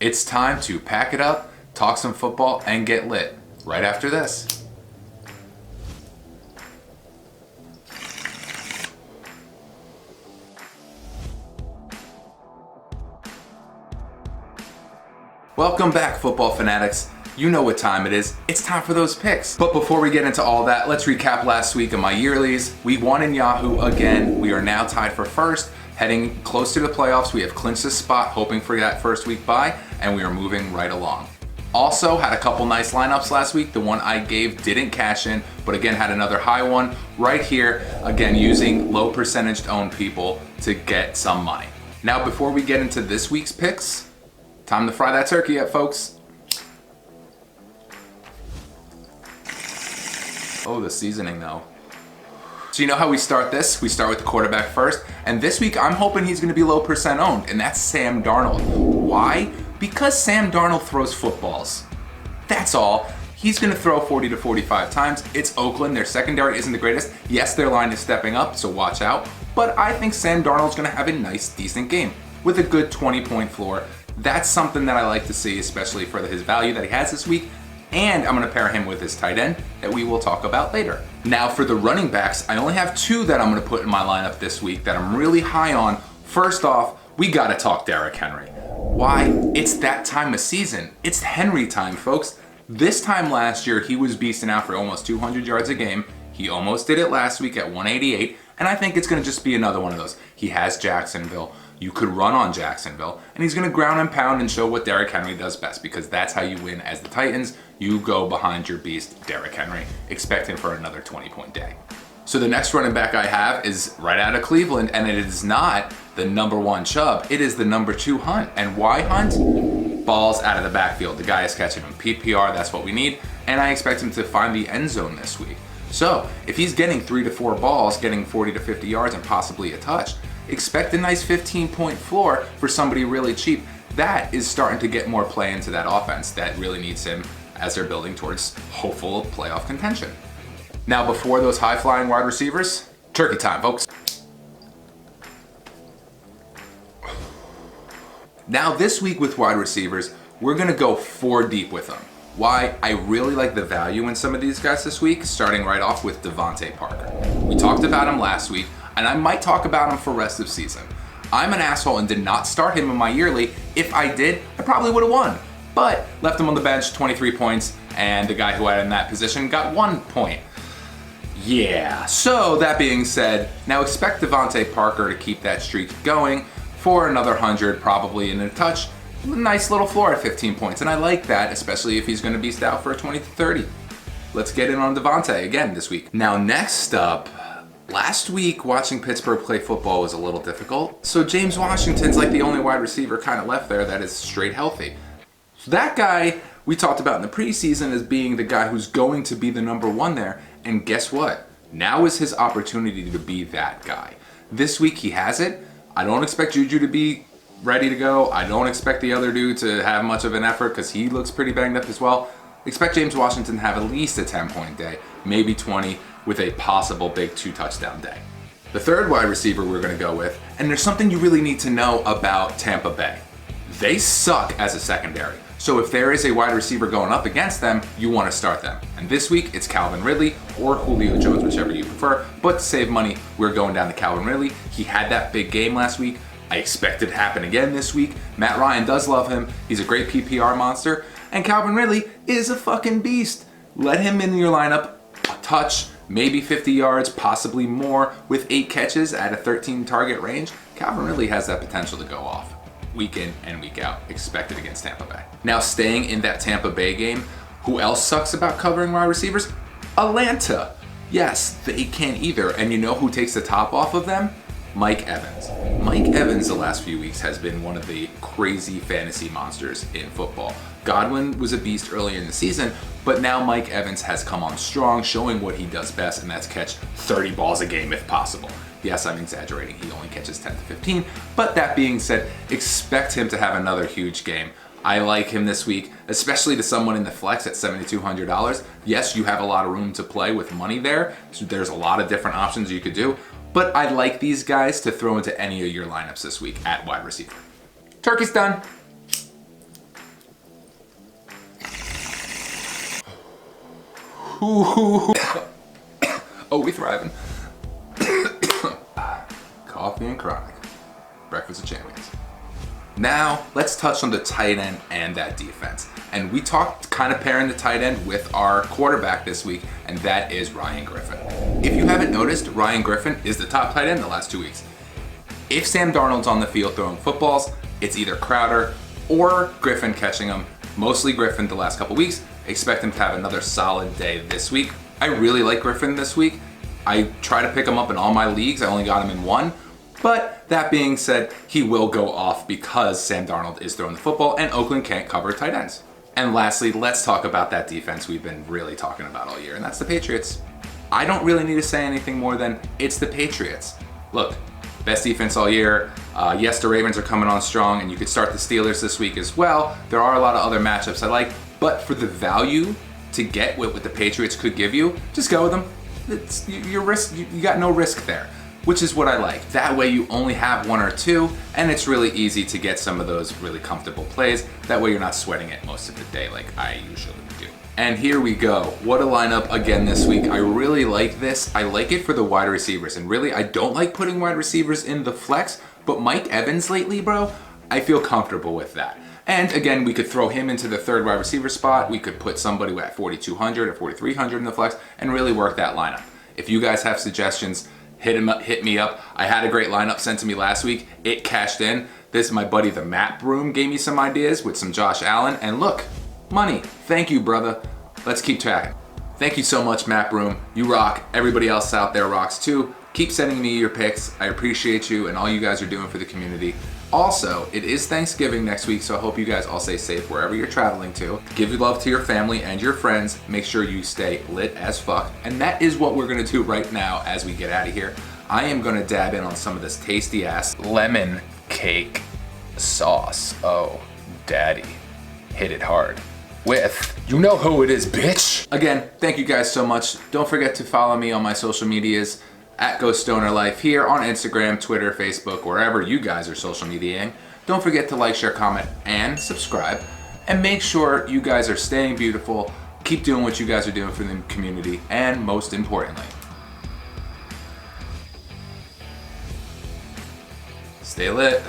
It's time to pack it up, talk some football, and get lit right after this. Welcome back, football fanatics. You know what time it is. It's time for those picks. But before we get into all that, let's recap last week of my yearlies. We won in Yahoo again. We are now tied for first. Heading close to the playoffs, we have clinched this spot, hoping for that first week bye, and we are moving right along. Also, had a couple nice lineups last week. The one I gave didn't cash in, but again, had another high one right here. Again, using low percentage owned people to get some money. Now, before we get into this week's picks, time to fry that turkey up, folks. Oh, the seasoning though. So you know how we start this? We start with the quarterback first, and this week I'm hoping he's gonna be low percent owned, and that's Sam Darnold. Why? Because Sam Darnold throws footballs. That's all. He's gonna throw 40 to 45 times. It's Oakland, their secondary isn't the greatest. Yes, their line is stepping up, so watch out. But I think Sam Darnold's gonna have a nice, decent game with a good 20-point floor. That's something that I like to see, especially for his value that he has this week. And I'm gonna pair him with his tight end that we will talk about later. Now for the running backs, I only have two that I'm gonna put in my lineup this week that I'm really high on. First off, we gotta talk Derrick Henry. Why? It's that time of season. It's Henry time, folks. This time last year, he was beasting out for almost 200 yards a game. He almost did it last week at 188, and I think it's gonna just be another one of those. He has Jacksonville. You could run on Jacksonville, and he's going to ground and pound and show what Derrick Henry does best, because that's how you win as the Titans. You go behind your beast, Derrick Henry, expecting for another 20-point day. So the next running back I have is right out of Cleveland, and it is not the number one Chubb. It is the number 2 Hunt. And why Hunt? Balls out of the backfield. The guy is catching him. PPR, that's what we need, and I expect him to find the end zone this week. So if he's getting 3 to 4 balls, getting 40 to 50 yards, and possibly a touch, expect a nice 15-point floor for somebody really cheap. That is starting to get more play into that offense that really needs him as they're building towards hopeful playoff contention. Now, before those high-flying wide receivers, turkey time, folks. Now, this week with wide receivers, we're gonna go 4 deep with them. Why? I really like the value in some of these guys this week, starting right off with Devontae Parker. We talked about him last week, and I might talk about him for rest of season. I'm an asshole and did not start him in my yearly. If I did, I probably would have won. But left him on the bench, 23 points, and the guy who had him in that position got 1 point. Yeah, so that being said, now expect Devontae Parker to keep that streak going for another 100, probably in a touch. Nice little floor at 15 points, and I like that, especially if he's gonna beast out for a 20 to 30. Let's get in on Devontae again this week. Now next up, last week, watching Pittsburgh play football was a little difficult, so James Washington's like the only wide receiver kind of left there that is straight healthy. So that guy we talked about in the preseason as being the guy who's going to be the number 1 there, and guess what? Now is his opportunity to be that guy. This week he has it. I don't expect Juju to be ready to go. I don't expect the other dude to have much of an effort because he looks pretty banged up as well. Expect James Washington to have at least a 10-point day, maybe 20, with a possible big 2-touchdown day. The third wide receiver we're gonna go with, and there's something you really need to know about Tampa Bay. They suck as a secondary. So if there is a wide receiver going up against them, you wanna start them. And this week, it's Calvin Ridley or Julio Jones, whichever you prefer. But to save money, we're going down to Calvin Ridley. He had that big game last week. I expect it to happen again this week. Matt Ryan does love him. He's a great PPR monster. And Calvin Ridley is a fucking beast. Let him in your lineup, a touch, maybe 50 yards, possibly more, with 8 catches at a 13 target range. Calvin Ridley has that potential to go off week in and week out, expected against Tampa Bay. Now, staying in that Tampa Bay game, who else sucks about covering wide receivers? Atlanta. Yes, they can't either. And you know who takes the top off of them? Mike Evans. Mike Evans the last few weeks has been one of the crazy fantasy monsters in football. Godwin was a beast early in the season, but now Mike Evans has come on strong, showing what he does best, and that's catch 30 balls a game if possible. Yes, I'm exaggerating. He only catches 10 to 15, but that being said, expect him to have another huge game. I like him this week, especially to someone in the flex at $7,200. Yes, you have a lot of room to play with money there. So there's a lot of different options you could do, but I like these guys to throw into any of your lineups this week at wide receiver. Turkey's done. Oh, we thriving. Coffee and chronic. Breakfast of champions. Now, let's touch on the tight end and that defense. And we talked kind of pairing the tight end with our quarterback this week, and that is Ryan Griffin. If you haven't noticed, Ryan Griffin is the top tight end the last 2 weeks. If Sam Darnold's on the field throwing footballs, it's either Crowder or Griffin catching them. Mostly Griffin the last couple weeks. Expect him to have another solid day this week. I really like Griffin this week. I try to pick him up in all my leagues. I only got him in one. But that being said, he will go off because Sam Darnold is throwing the football and Oakland can't cover tight ends. And lastly, let's talk about that defense we've been really talking about all year, and that's the Patriots. I don't really need to say anything more than it's the Patriots. Look, best defense all year. Yes, the Ravens are coming on strong, and you could start the Steelers this week as well. There are a lot of other matchups I like, but for the value to get what the Patriots could give you, just go with them. You got no risk there, which is what I like. That way you only have one or two, and it's really easy to get some of those really comfortable plays. That way you're not sweating it most of the day like I usually do. And here we go. What a lineup again this week. I really like this. I like it for the wide receivers, and really I don't like putting wide receivers in the flex, but Mike Evans lately, bro, I feel comfortable with that. And again, we could throw him into the third wide receiver spot. We could put somebody at 4,200 or 4,300 in the flex and really work that lineup. If you guys have suggestions, hit me up. I had a great lineup sent to me last week. It cashed in. This, my buddy, the Matt Broom, gave me some ideas with some Josh Allen. And look, money. Thank you, brother. Let's keep tracking. Thank you so much, Matt Broom. You rock. Everybody else out there rocks too. Keep sending me your picks. I appreciate you and all you guys are doing for the community. Also, it is Thanksgiving next week, so I hope you guys all stay safe wherever you're traveling to. Give your love to your family and your friends. Make sure you stay lit as fuck. And that is what we're gonna do right now as we get out of here. I am gonna dab in on some of this tasty ass lemon cake sauce. Oh, daddy. Hit it hard. With, you know who it is, bitch. Again, thank you guys so much. Don't forget to follow me on my social medias at GoStonerLife here on Instagram, Twitter, Facebook, wherever you guys are social mediaing. Don't forget to like, share, comment, and subscribe. And make sure you guys are staying beautiful. Keep doing what you guys are doing for the community. And most importantly, stay lit.